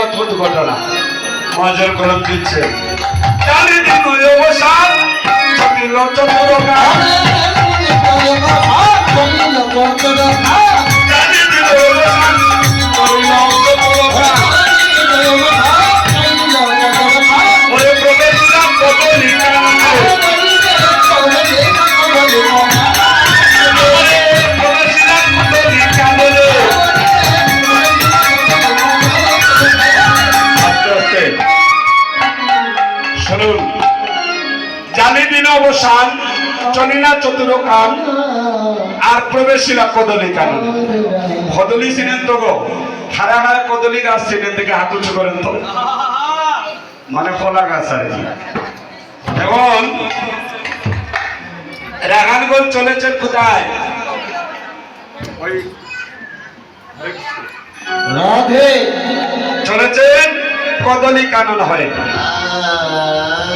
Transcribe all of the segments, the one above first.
অদ্ভুত ঘটনা মজার গরম দিচ্ছে চারিদিন অবসান চলিল চতুরকা চারিদিন অবসান চলিল চতুরকা ওরে প্রবেশিলাম কদলিকা অবসান চলিলা চতুরকান আর প্রবেশিলা কদলী কানন কদলী চিনেন তো গো হারা হারা কদলী গাছ চিনেন থেকে হাত উঁচু করেন তো মানে ফলা গাছ আর কি এখন রাগানগঞ্জ চলেছেন কোথায় ওই রাধে চলেছেন কদলী কানন হয়ে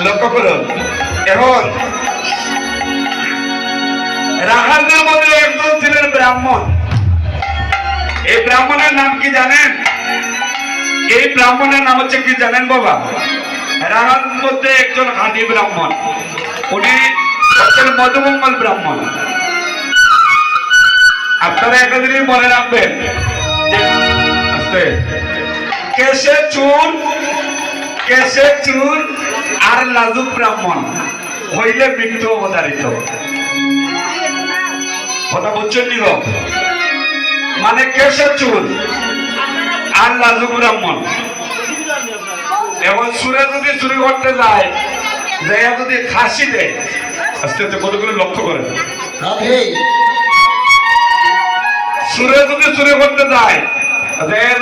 লক্ষ্য করুন এখন রাখালদের মধ্যে একজন ছিলেন ব্রাহ্মণ এই ব্রাহ্মণের নাম কি জানেন এই ব্রাহ্মণের নাম হচ্ছে কি জানেন বাবা রাখালদের মধ্যে একজন খাঁটি ব্রাহ্মণ উনি হচ্ছেন মধুমঙ্গল ব্রাহ্মণ আপনারা একটা জিনিস মনে রাখবেন যে কেশে চুর আর লাজুক ব্রাহ্মণ হইলে মৃত্যু অবতারিত কথা বুঝছেন নি গো মানে কেশের চুল আর লাজুক ব্রাহ্মণ এখন সুরে যদি চুরি করতে যায় যদি খাসি দেয় আস্তে আস্তে কতগুলো লক্ষ্য করেন সুরে যদি চুরি করতে যায়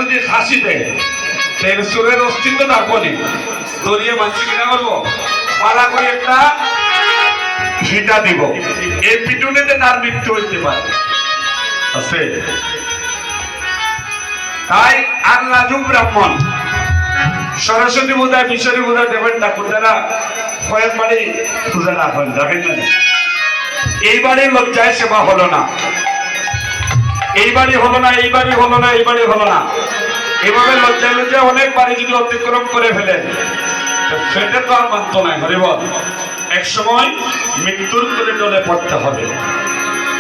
যদি খাসি দেয় তাহলে সুরের অস্তিত্ব থাকবনি দরিয়ে মানছি কিনা করবো পালা করে একটা ভিটা দিব এই পিটুনিতে তার মৃত্যু হইতে পারে আছে তাই আর লাজুক ব্রাহ্মণ সরস্বতী পূজায় বিশ্বরী পূজায় দেবেন ঠাকুর যারা কয়েক বাড়ি পূজা রাখেন রাখেন না এই বাড়ির লজ্জায় সেবা হলো না এই বাড়ি হলো না এই বাড়ি হলো না এই বাড়ি হলো না এভাবে লজ্জায় লজ্জায় অনেক বাড়ি যদি অতিক্রম করে ফেলেন সেটা তো আর মানত নাই হরিবল এক সময় মৃত্যুর করে ডলে পড়তে হবে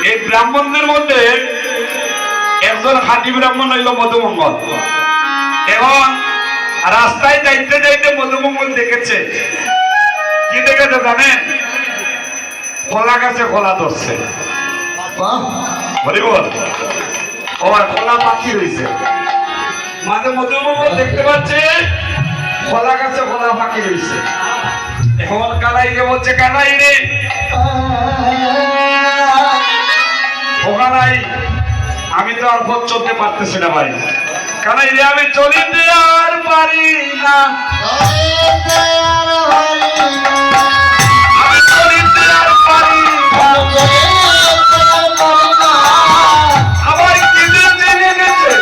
এই ব্রাহ্মণদের মধ্যে একজন খাঁটি ব্রাহ্মণ হইল মধুমঙ্গল এবং রাস্তায় যাইতে যাইতে মধুমঙ্গল দেখেছে কি দেখেছে জানেন কলা গাছে কলা ধরছে হরিবল ও কলা পাখি রয়েছে মাঝে মধুমঙ্গল দেখতে পাচ্ছে কলা গাছে কলা পাখি রয়েছে এখন কানাই রে বলছে কানাই রে ও কানাই আমি তো আর পথ চলতে পারতেছি না ভাই কানাই রে আমি চলিতে আর পারি না আমি চলিতে আর পারি না আমার কি দিন জেনে গেছে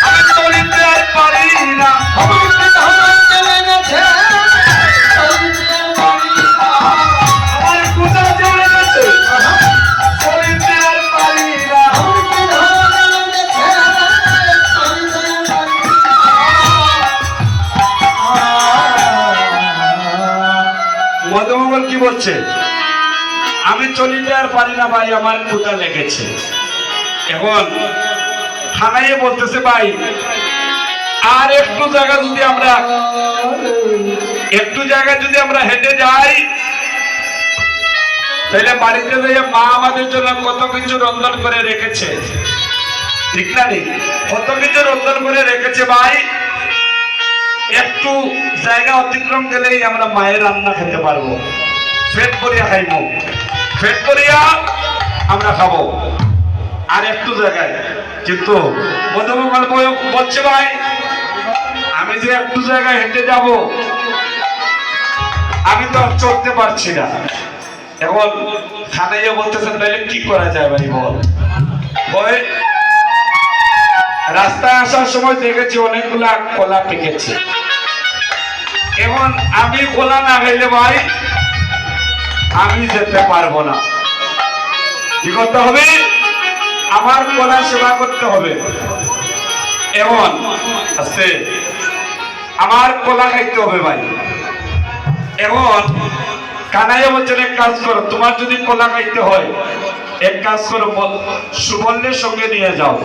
আমি চলিতে আর পারি না মধুমঙ্গল কি বলছে আমি চলিতে আর পারি না ভাই আমার ক্ষুধা লেগেছে এখন থানায় বলতেছে ভাই আর একটু জায়গা যদি আমরা হেঁটে যাই তাহলে বাড়িতে যাই মা আমাদের জন্য কত কিছু রন্ধন করে রেখেছে ঠিক না রে কত কিছু রন্ধন করে রেখেছে ভাই একটু জায়গা অতিক্রম গেলেই আমরা মায়ের রান্না খেতে পারবো পেট ভরিয়া খাইব পেট ভরিয়া আমরা খাবো আর একটু জায়গায় কিন্তু মধুমঙ্গল বলছে ভাই আমি যে একটু জায়গায় হেঁটে যাব আমি তো আর চলতে পারছি না এখন থানায় বলতেছেন তাহলে কি করা যায় ভাই বল রাস্তায় আসার সময় দেখেছি অনেকগুলা কলা পেকেছে এখন আমি কলা না খাইলে ভাই আমি যেতে পারবো না কি করতে হবে আমার কলা সেবা করতে হবে এমন আছে আমার কলা খাইতে হবে ভাই। এখন কানাইয়া বলছেন এক কাজ করো, তোমার যদি কলা খাইতে হয় এক কাজ করো, সুবলের সঙ্গে নিয়ে যাও,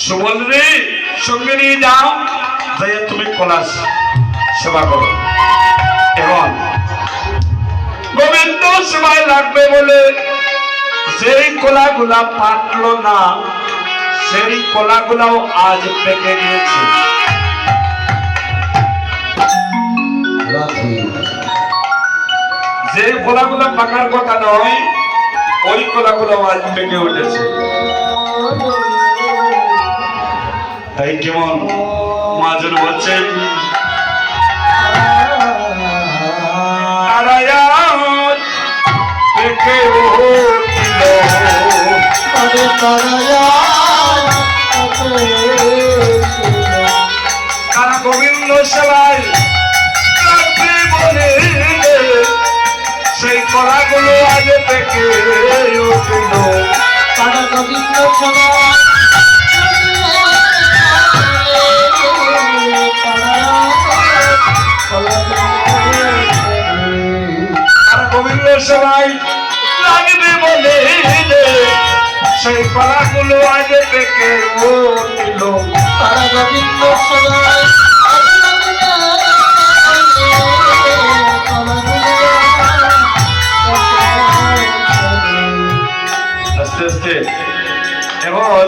সুবলের সঙ্গে নিয়ে যাও, যাই তুমি কলা সেবা করো। এখন গোবিন্দ সময় লাগবে বলে সেই কলাগুলা পাকলো না, সেই কলাগুলাও আজ পেকে গিয়েছে। যে কলাগুলা পাকার কথা নয় ওই কলাগুলো আজ পেকে উঠেছে। তাই কেমন মাজন বলছেন পেকে উঠল তারা গোবিন্দ সেবায় বলে সেই কলাগুলো আগে থেকে উঠল। তারা গোবিন্দ সেবায় গোবিন্দ সবাই লাগবে বলে সেই কলাগুলো আগে থেকে উঠল। তারা গোবিন্দ সবাই আস্তে আস্তে এখন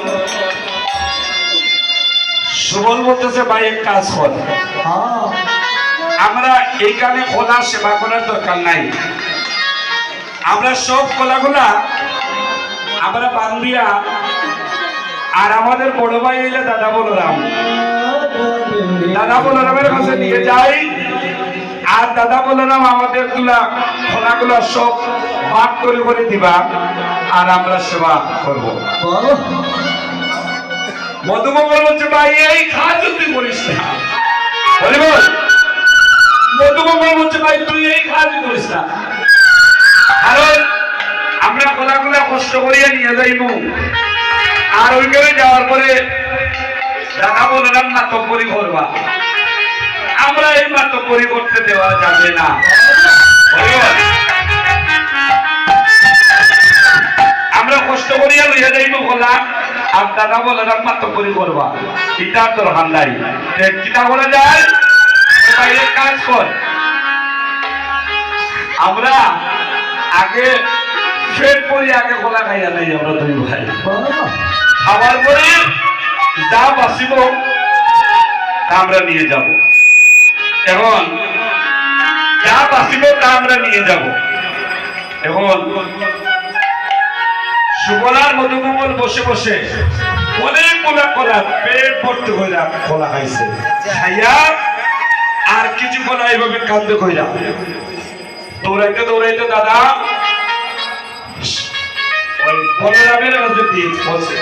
সুবল বলতেছে ভাই এক কাজ কর, আমরা এইখানে কলা সেবা করার দরকার নাই, আমরা সব কলাগুলা আমরা বান্দিয়া আর আমাদের বড় ভাই হইলে দাদা বলরাম, দাদা বলরামের কাছে নিয়ে যাই, আর দাদা বলরাম আমাদের কলাগুলা সব ভাগ করে করে দিবা আর আমরা সেবা করব। মধুমঙ্গল বলছে ভাই এই কাজ তুই করিস না, বল মধুমঙ্গল বলছে ভাই তুই এই কাজ করিস না, কারণ আমরা কলাগুলা কষ্ট করিয়া নিয়ে যাইব আর ওইখানে যাওয়ার পরে দাদা বললাম মাতব্বরি করবা, আমরা এই মাতব্বরি করতে দেওয়া যাবে না। আমরা কষ্ট করিয়া লইয়া যাইব কলা আর দাদা বললাম মাতব্বরি করবা, এটার দরকার নাই। কিতা বলা যায় বাইরে কাজ কর, আমরা আগে পেট পরে আগে কলা খাইয়া নাই, আমরা দুই ভাই খাবার পরে যা বাঁচিব তা আমরা নিয়ে যাব। এখন যা বাঁচিব তা আমরা নিয়ে যাব। এখন সুবলার মধুমঙ্গল বসে বসে অনেক কলা পেট ভর্তি কইরা কলা খাইছে, খাইয়া আর কিছু কলা এইভাবে কান্দে কইরা দৌড়াইতে দৌড়াইতে দাদা ওই বলরামের কাছে দিয়ে বলছে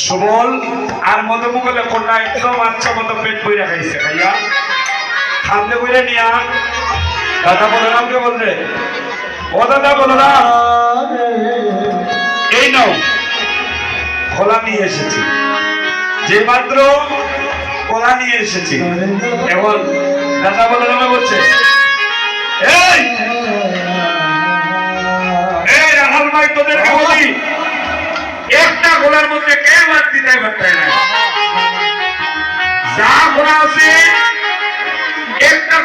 সুবল আর মধুমঙ্গলে কন্যা একদম আচ্ছা মতো পেট বইরা খাইছে, খাইয়া খান্দে বইরা নিয়া দাদা বলরামকে বলছে ও দাদা বলরাম এই নাও কলা নিয়ে এসেছি, যে মাত্র কলা নিয়ে এসেছি। এখন দাদা বলরামে বলছে এই রাখাল ভাই তোদেরকে বলি একটা গোলার মধ্যে কেউ আর দিতে পারতাই না, যা গোলা আছে একটা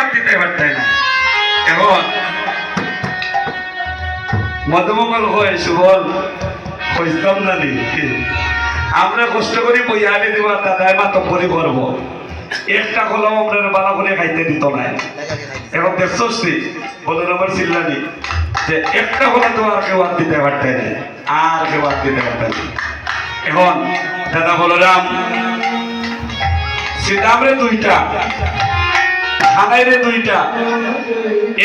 বাদ দিতে পারতেন না। এখন মধুমঙ্গল হয় সুবল হইতাম না নি আমরা কষ্ট করি বই আনি দিব দাদায় মাত্র পরি করবো একটা কলম আমরা বালা করে খাইতে দিত না। এখন দেখছি বলেন আমার চিল্লানি যে একটা কলম তো আর কেউ বাদ দিতে পারতেন না, আর কেউ বাদ দিতে পারতেন না। এখন দাদা বলরাম সীতামরে দুইটা খানাইরে দুইটা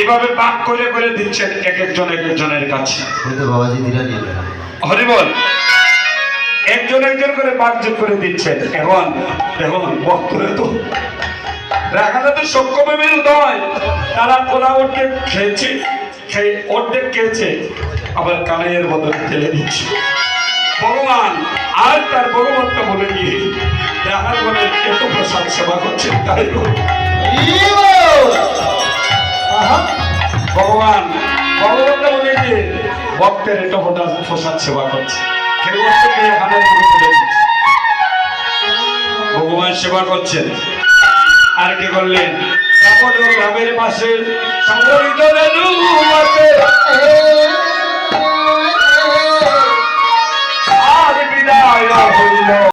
এভাবে পাক করে করে দিচ্ছেন এক একজনের কাছে। বাবাজি দিরা নিয়ে হরিবল একজন একজন করে পাকযোগ করে দিচ্ছেন। এখন দেখুন ভক্তরে তো রাখাটা তো সক্ষমের উদয়, তারা কোলা অর্ধেক খেয়েছে, খেয়ে অর্ধেক খেয়েছে আবার কানাইয়ের বদলে ঠেলে দিচ্ছে। ভগবান আর তার ভগবত্ত বলে গিয়ে দেখার বলে এত প্রসাদ সেবা করছেন তাই ভগবান ভগবত্ত বলে গিয়ে ভক্তের এত প্রসাদ সেবা করছে। ভগবান সেবা করছেন আর কি করলেন গ্রামের পাশে সংগঠিত